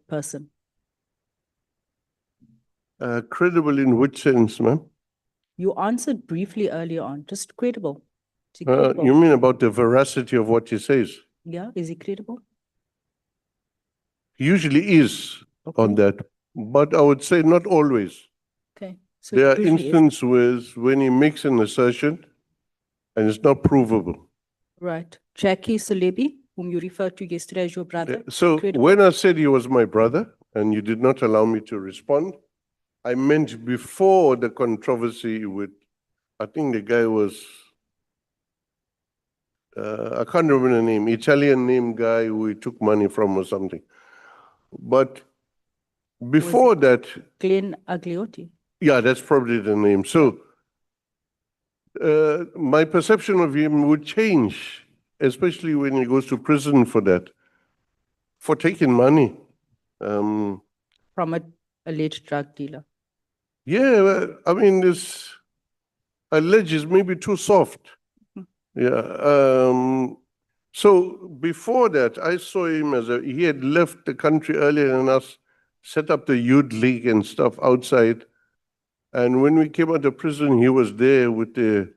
person? Credible in which sense, ma'am? You answered briefly earlier on, just credible. Is he credible? You mean about the veracity of what he says? Yeah, is he credible? He usually is on that, but I would say not always. Okay. So There are usually is. instances when he makes an assertion and it's not provable. Right. Jackie Salebi, whom you referred to yesterday as your brother. So credible? when I said he was my brother and you did not allow me to respond, I meant before the controversy with, I think the guy was, I can't remember the name, Italian name guy who he took money from or something. But before that, Glenn Agliotti. yeah, that's probably the name. So my perception of him would change, especially when he goes to prison for that, for taking money. From an alleged drug dealer. Yeah, well, I mean, this alleged is maybe too soft. Yeah. So before that, I saw him as he had left the country earlier than us, set up the youth league and stuff outside. And when we came out of prison, he was there with the,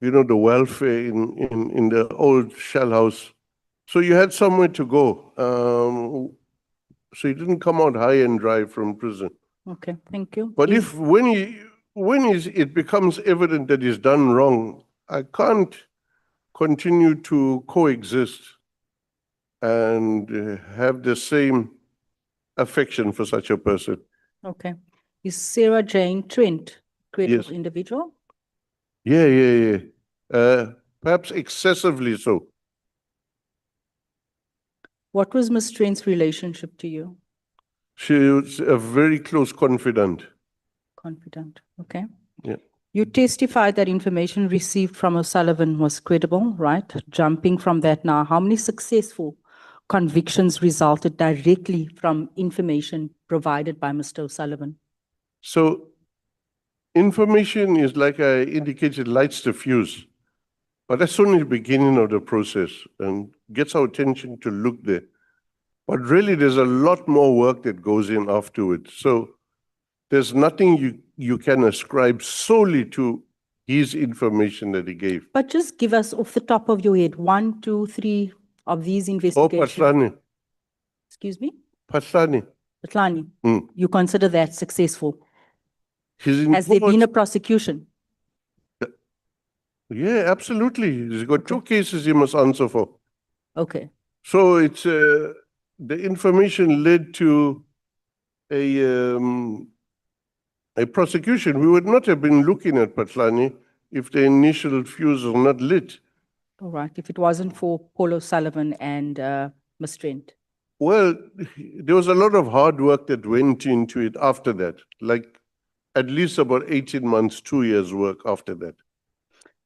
the welfare in the old shell house. So you had somewhere to go. So he didn't come out high and dry from prison. Okay, thank you. But if when it becomes evident that he's done wrong, I can't continue to coexist and have the same affection for such a person. Okay. Is Sarah Jane Trent credible Yes. individual? Yeah. Perhaps excessively so. What was Ms. Trent's relationship to you? She was a very close confidant. Confident. Okay. Yeah. You testified that information received from O'Sullivan was credible, right? Jumping from that now, how many successful convictions resulted directly from information provided by Mr. O'Sullivan? So information is, like I indicated, lights the fuse. But that's only the beginning of the process and gets our attention to look there. But really, there's a lot more work that goes in afterwards. So there's nothing you can ascribe solely to his information that he gave. But just give us off the top of your head, 1, 2, 3 of these investigations. Patlani. Excuse me? Patlani. Patlani, you consider that successful? Has there been a prosecution? Yeah, absolutely. He's got 2 cases he must answer for. Okay. So it's the information led to a prosecution. We would not have been looking at Patlani if the initial fuse was not lit. All right. If it wasn't for Paul O'Sullivan and Ms. Trent. Well, there was a lot of hard work that went into it after that, like at least about 18 months, 2 years work after that.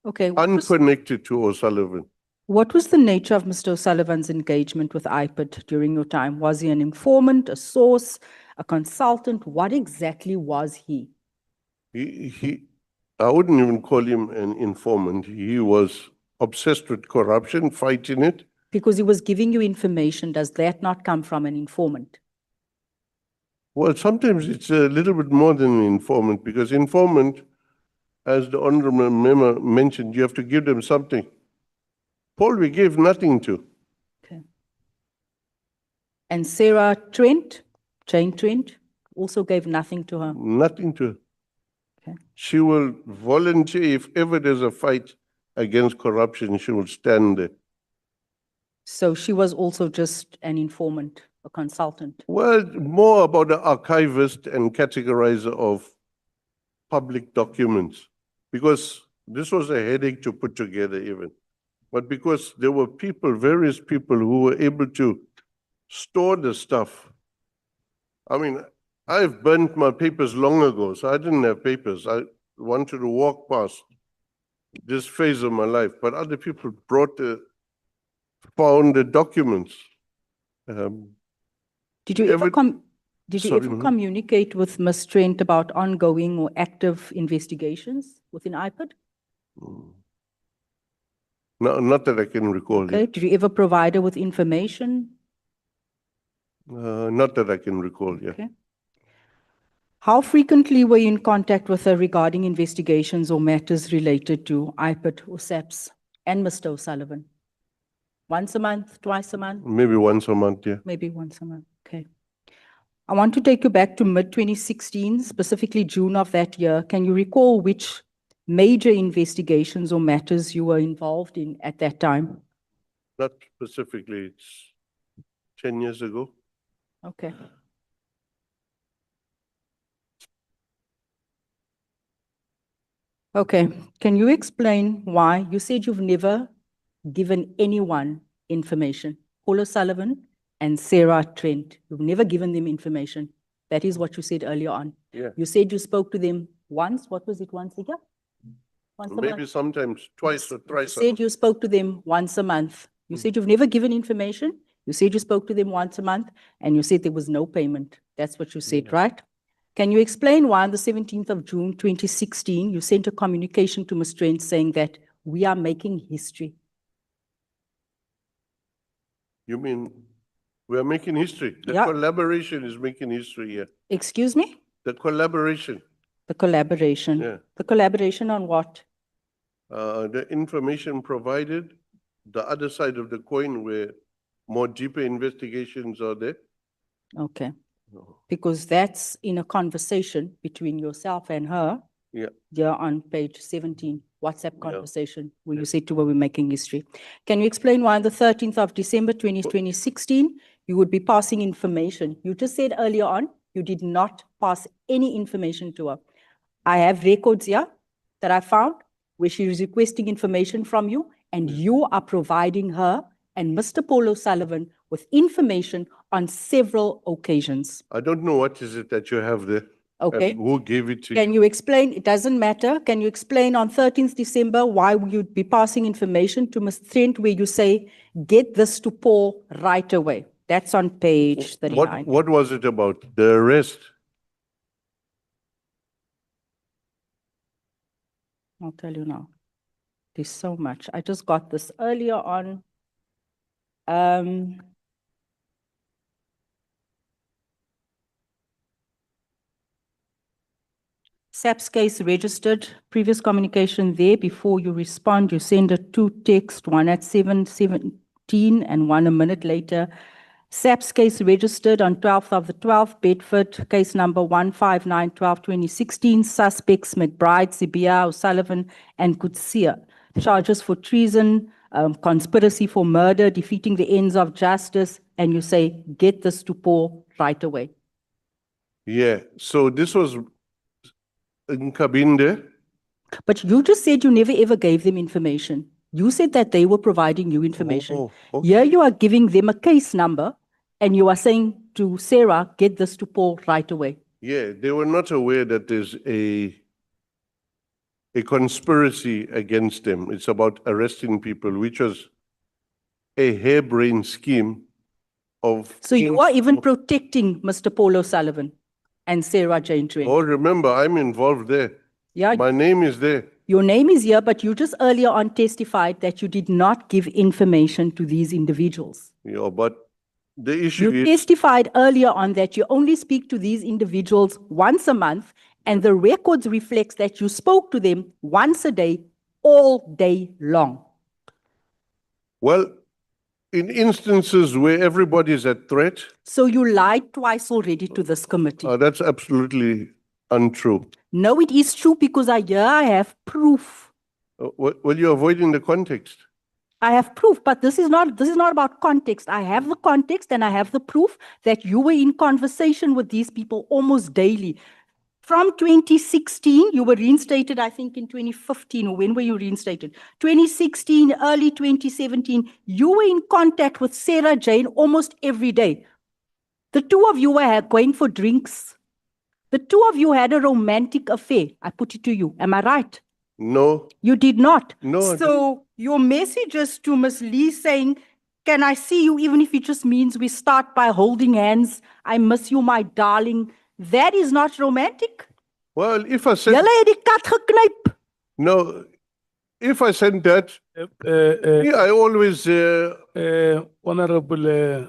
Okay. Unconnected to O'Sullivan. What was the nature of Mr. O'Sullivan's engagement with IPID during your time? Was he an informant, a source, a consultant? What exactly was he? I wouldn't even call him an informant. He was obsessed with corruption, fighting it. Because he was giving you information, does that not come from an informant? Well, sometimes it's a little bit more than an informant, because informant, as the Honorable Member mentioned, you have to give them something. Paul, we gave nothing to. Okay. And Sarah Trent, Jane Trent, also gave nothing to her? Nothing to her. Okay. She will volunteer if ever there's a fight against corruption, she will stand there. So she was also just an informant, a consultant? Well, more about the archivist and categorizer of public documents, because this was a headache to put together even. But because there were people, various people who were able to store the stuff. I mean, I've burnt my papers long ago, so I didn't have papers. I wanted to walk past this phase of my life, but other people found the documents. Did you ever communicate with Ms. Trent about ongoing or active investigations within IPID? No, not that I can recall. Okay. Did you ever provide her with information? Not that I can recall, yeah. Okay. How frequently were you in contact with her regarding investigations or matters related to IPIT or SAPS and Mr. O'Sullivan? Once a month, twice a month? Maybe once a month, yeah. Maybe once a month, okay. I want to take you back to mid-2016, specifically June of that year. Can you recall which major investigations or matters you were involved in at that time? Not specifically, it's 10 years ago. Okay. Okay, can you explain why you said you've never given anyone information? Paul O'Sullivan and Sarah Trent, you've never given them information. That is what you said earlier on. Yeah. You said you spoke to them once. What was it, once a year? Once a Maybe month? sometimes twice or You thrice. said you spoke to them once a month. You said you've never given information. You said you spoke to them once a month, and you said there was no payment. That's what you said, right? Can you explain why on the 17th of June, 2016, you sent a communication to Ms. Trent saying that we are making history? You mean we are making history? The Yeah. collaboration is making history here. Excuse me? The collaboration, The collaboration. Yeah. The collaboration on what? the information provided, the other side of the coin where more deeper investigations are there. Okay. Because that's in a conversation between yourself and her. Yeah. There on page 17, WhatsApp conversation, where you said to her, we're making history. Can you explain why on the 13th of December, 2016, you would be passing information? You just said earlier on, you did not pass any information to her. I have records here that I found where she is requesting information from you, and you are providing her and Mr. Paul O'Sullivan with information on several occasions. I don't know what is it that you have there. Okay. And who gave it to you? Can you explain? It doesn't matter. Can you explain on 13th December why you'd be passing information to Ms. Trent where you say, get this to Paul right away? That's on page 39. What was it about? The arrest? I'll tell you now. There's so much. I just got this earlier on. SAPS case registered, previous communication there. Before you respond, you send a two text, one at 7:17 and one a minute later. SAPS case registered on 12th of the 12th, Bedford, case number 159-12-2016, suspects McBride, Sibia, O'Sullivan, and Kutsia. Charges for treason, conspiracy for murder, defeating the ends of justice, and you say, get this to Paul right away. Yeah, so this was in Kabinde. But you just said you never ever gave them information. You said that they were providing you information. Oh, okay. Here you are giving them a case number, and you are saying to Sarah, get this to Paul right away. Yeah, they were not aware that there's a conspiracy against them. It's about arresting people, which was a harebrained scheme of. So you are even protecting Mr. Paul O'Sullivan and Sarah Jane Trent. Oh, remember, I'm involved there. Yeah, My name is there. your name is here, but you just earlier on testified that you did not give information to these individuals. Yeah, but the issue You is, testified earlier on that you only speak to these individuals once a month, and the records reflects that you spoke to them once a day, all day long. well, in instances where everybody is at threat, So you lied twice already to this committee. that's absolutely untrue. No, it is true because I have proof. Well, you're avoiding the context. I have proof, but this is not about context. I have the context and I have the proof that you were in conversation with these people almost daily. From 2016, you were reinstated, I think, in 2015, or when were you reinstated? 2016, early 2017, you were in contact with Sarah Jane almost every day. The two of you were going for drinks. The two of you had a romantic affair. I put it to you. Am I right? No, You did not. No, I So your messages to Ms. Lee saying, can I see you, even if it just means we start by holding hands, I miss you, my darling, that is not romantic. well, if I said, Julle het die kat geknyp. no, if I said that, yeah, I always, Honorable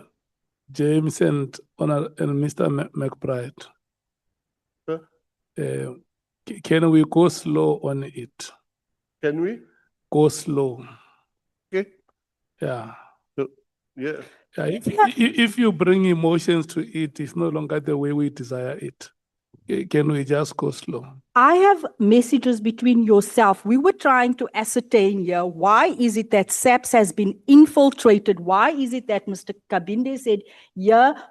James and Mr. McBride. Huh? Can we go slow on it? Can we? Go slow. Okay. Yeah. So, yeah. Yeah, if you bring emotions to it, it's no longer the way we desire it. Can we just go slow? I have messages between yourself. We were trying to ascertain here, why is it that SAPS has been infiltrated? Why is it that Mr. Kabinde said,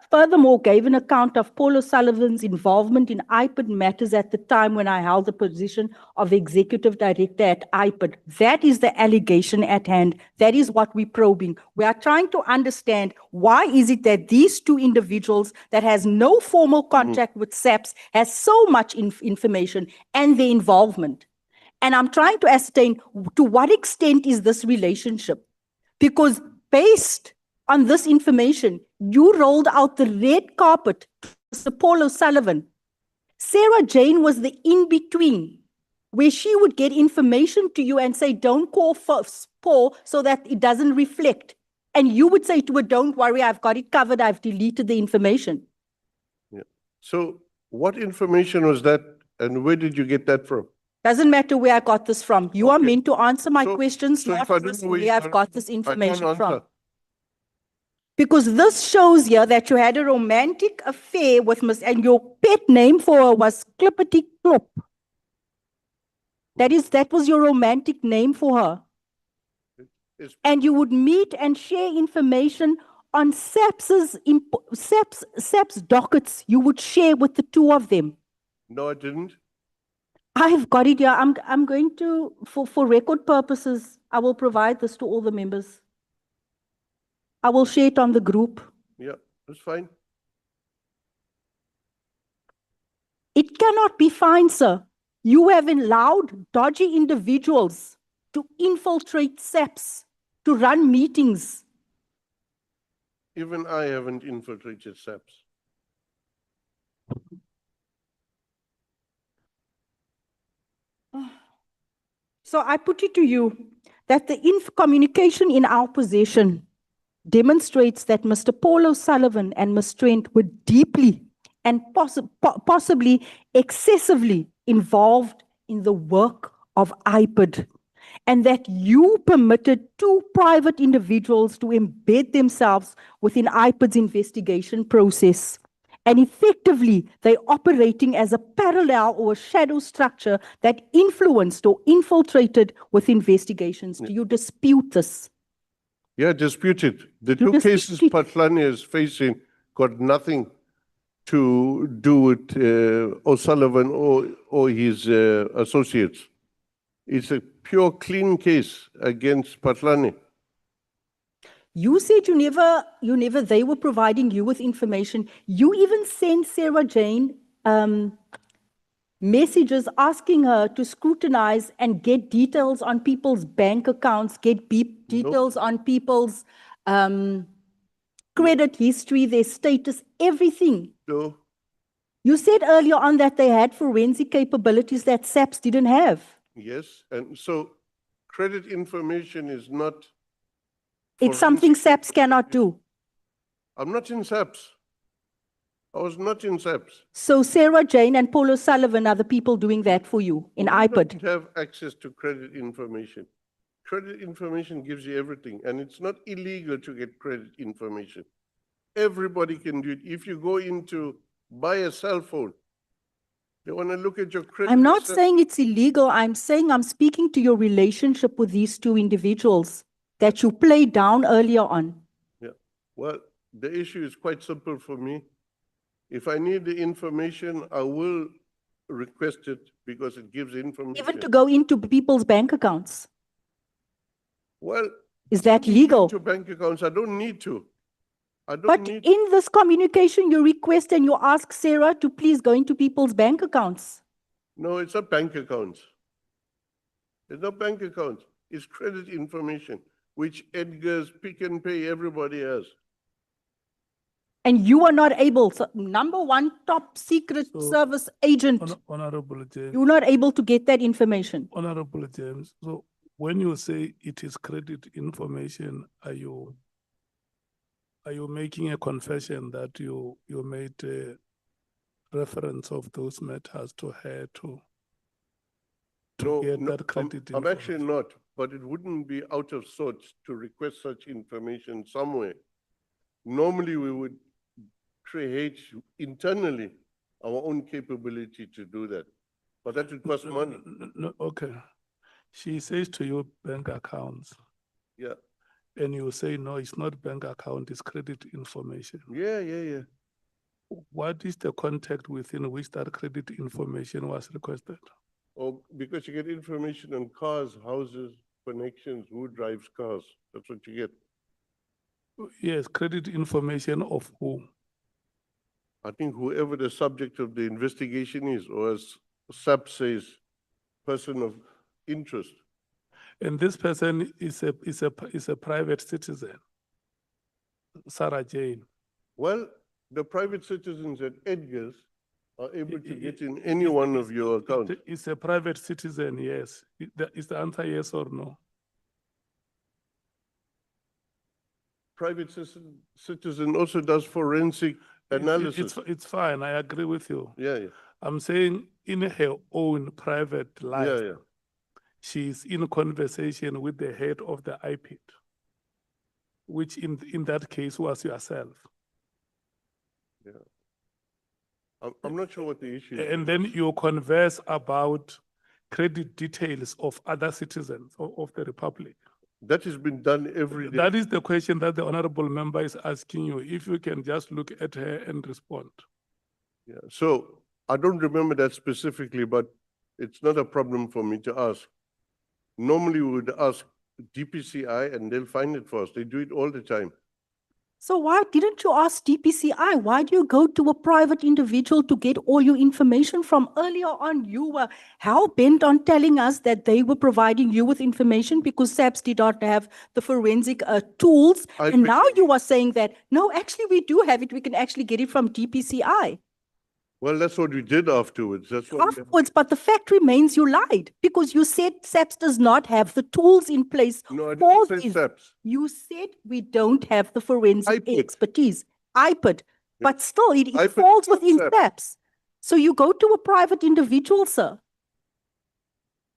furthermore, gave an account of Paul O'Sullivan's involvement in IPID matters at the time when I held the position of executive director at IPID. That is the allegation at hand. That is what we're probing. We are trying to understand why is it that these two individuals that has no formal contact with SAPS has so much information and their involvement. And I'm trying to ascertain to what extent is this relationship? Because based on this information, you rolled out the red carpet to Mr. Paul O'Sullivan. Sarah Jane was the in-between, where she would get information to you and say, don't call Paul so that it doesn't reflect. And you would say to her, don't worry, I've got it covered, I've deleted the information. Yeah. So what information was that and where did you get that from? Doesn't matter where I got this from. You are meant to answer my questions, so not if I don't know where I've got this information from. answer. Because this shows here that you had a romantic affair with Miss, and your pet name for her was Clippity Clop. That was your romantic name for her. And you would meet and share information on SAPS dockets. You would share with the two of them. No, I didn't. I've got it here. I'm going to, for record purposes, I will provide this to all the members. I will share it on the group. Yeah, that's fine. It cannot be fine, sir. You have allowed dodgy individuals to infiltrate SAPS, to run meetings. Even I haven't infiltrated SAPS. So I put it to you that the communication in our possession demonstrates that Mr. Paul O'Sullivan and Ms. Trent were deeply and possibly excessively involved in the work of IPID, and that you permitted two private individuals to embed themselves within IPID's investigation process. And effectively, they're operating as a parallel or a shadow structure that influenced or infiltrated with investigations. Do you dispute this? Yeah, disputed. The two cases Patlani is facing got nothing to do with O'Sullivan or his associates. It's a pure clean case against Patlani. You said they were providing you with information. You even sent Sarah Jane messages asking her to scrutinize and get details on people's bank accounts, get details on people's credit history, their status, everything. No. You said earlier on that they had forensic capabilities that SAPS didn't have. Yes, and so credit information is not... It's something SAPS cannot do. I'm not in SAPS. I was not in SAPS. So Sarah Jane and Paul O'Sullivan are the people doing that for you in IPID. You don't have access to credit information. Credit information gives you everything, and it's not illegal to get credit information. Everybody can do it. If you go into buy a cell phone, they want to look at your credit. I'm not saying it's illegal. I'm saying I'm speaking to your relationship with these two individuals that you played down earlier on. Yeah. Well, the issue is quite simple for me. If I need the information, I will request it because it gives information. Even to go into people's bank accounts. Well, is that legal? To bank accounts, I don't need to. But in this communication, you request and you ask Sarah to please go into people's bank accounts. No, it's not bank accounts. It's not bank accounts. It's credit information, which Edgar's, Pick and Pay, everybody has. And you are not able, so number one top secret service agent, Honorable James, you're not able to get that information. Honorable James, so when you say it is credit information, are you are you making a confession that you made a reference of those matters to her to get that credit I'm actually information? not, but it wouldn't be out of sorts to request such information somewhere. Normally, we would create internally our own capability to do that, but that would cost money. No, okay. She says to you bank accounts, Yeah, and you say, no, it's not bank account, it's credit information. yeah. What is the context within which that credit information was requested? Or because you get information on cars, houses, connections, who drives cars. That's what you get. Yes, credit information of who? I think whoever the subject of the investigation is, or as SAP says, person of interest. And this person is a private citizen, Sarah Jane. Well, the private citizens at Edgar's are able to get in any one of your accounts. It's a private citizen, yes. Is the answer yes or no? Private citizen also does forensic analysis. It's fine, I agree with you. Yeah. I'm saying in her own private life, Yeah. she's in conversation with the head of the IPID, which in that case was yourself. Yeah. I'm not sure what the issue is. And then you converse about credit details of other citizens of the Republic. That has been done every day. That is the question that the honorable member is asking you, if you can just look at her and respond. Yeah. So I don't remember that specifically, but it's not a problem for me to ask. Normally we would ask DPCI and they'll find it for us. They do it all the time. So why didn't you ask DPCI? Why do you go to a private individual to get all your information from? Earlier on, you were hell-bent on telling us that they were providing you with information because SAPS did not have the forensic tools. And now you are saying that, no, actually we do have it. We can actually get it from DPCI. Well, that's what we did afterwards. That's what Afterwards, but the fact remains you lied because you said SAPS does not have the tools in place. No, I for didn't say this. SAPS. You said we don't have the forensic IPID. expertise. IPID. But still, it IPID falls is not within SAPS. SAPS. So you go to a private individual, sir.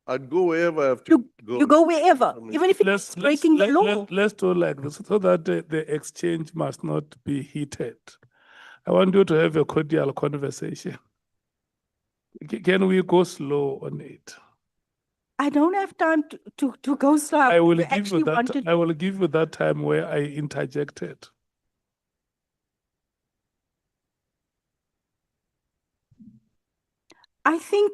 I'd go wherever I have to go. You go wherever, even if it's breaking the law. Let's do like this so that the exchange must not be heated. I want you to have a cordial conversation. Can we go slow on it? I don't have time to go slow. I will give you that time where I interjected. I think,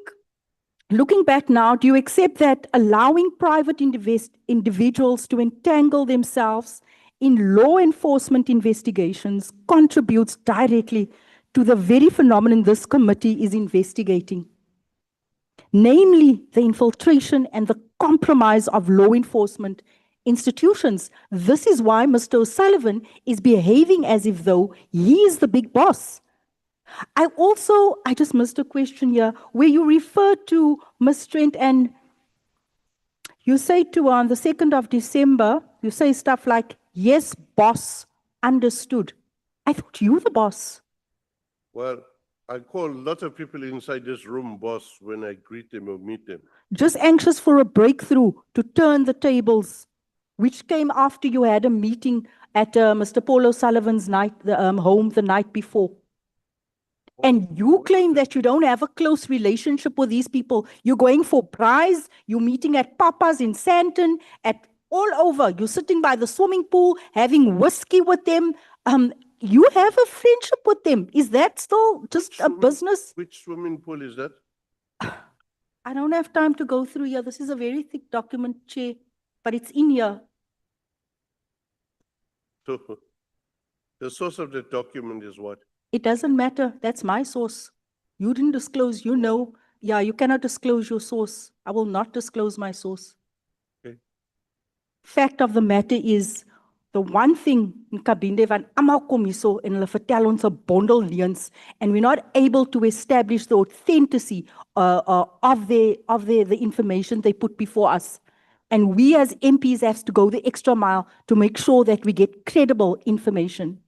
looking back now, do you accept that allowing private individuals to entangle themselves in law enforcement investigations contributes directly to the very phenomenon this committee is investigating? Namely, the infiltration and the compromise of law enforcement institutions. This is why Mr. O'Sullivan is behaving as if though he is the big boss. I just missed a question here where you refer to Ms. Trent and you say to on the 2nd of December, you say stuff like, yes, boss, understood. I thought you were the boss. Well, I call lots of people inside this room boss when I greet them or meet them. Just anxious for a breakthrough to turn the tables, which came after you had a meeting at Mr. Paul O'Sullivan's home the night before. And you claim that you don't have a close relationship with these people. You're going for prize, you're meeting at Papa's in Sandton, at all over. You're sitting by the swimming pool, having whiskey with them. You have a friendship with them. Is that still just a business? Which swimming pool is that? I don't have time to go through here. This is a very thick document, Chair, but it's in here. So the source of the document is what? It doesn't matter. That's my source. You didn't disclose, you know. Yeah, you cannot disclose your source. I will not disclose my source. Okay. Fact of the matter is, the one thing in Kabinde van almal kom hierso en hulle vertel ons 'n bondel leuns and we're not able to establish the authenticity of the information they put before us. And we as MPs have to go the extra mile to make sure that we get credible information.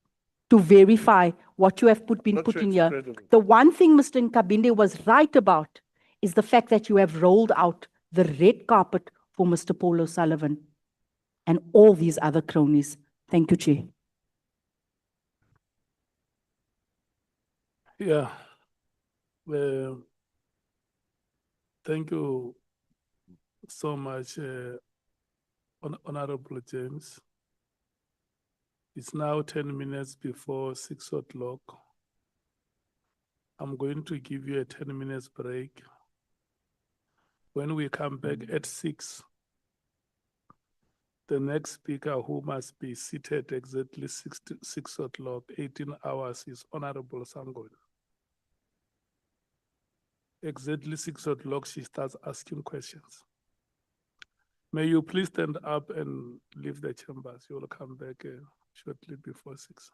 to verify what you have been Not put sure in it's here. credible. The one thing Mr. Nkabinde was right about is the fact that you have rolled out the red carpet for Mr. Paul O'Sullivan and all these other cronies. Thank you, Chair. Yeah. Thank you so much, Honorable James. It's now 10 minutes before 6 o'clock. I'm going to give you a 10 minutes break. When we come back at 6, the next speaker who must be seated exactly 6 o'clock, 18 hours, is Honorable Sangol. Exactly 6 o'clock, she starts asking questions. May you please stand up and leave the chambers. You will come back shortly before 6.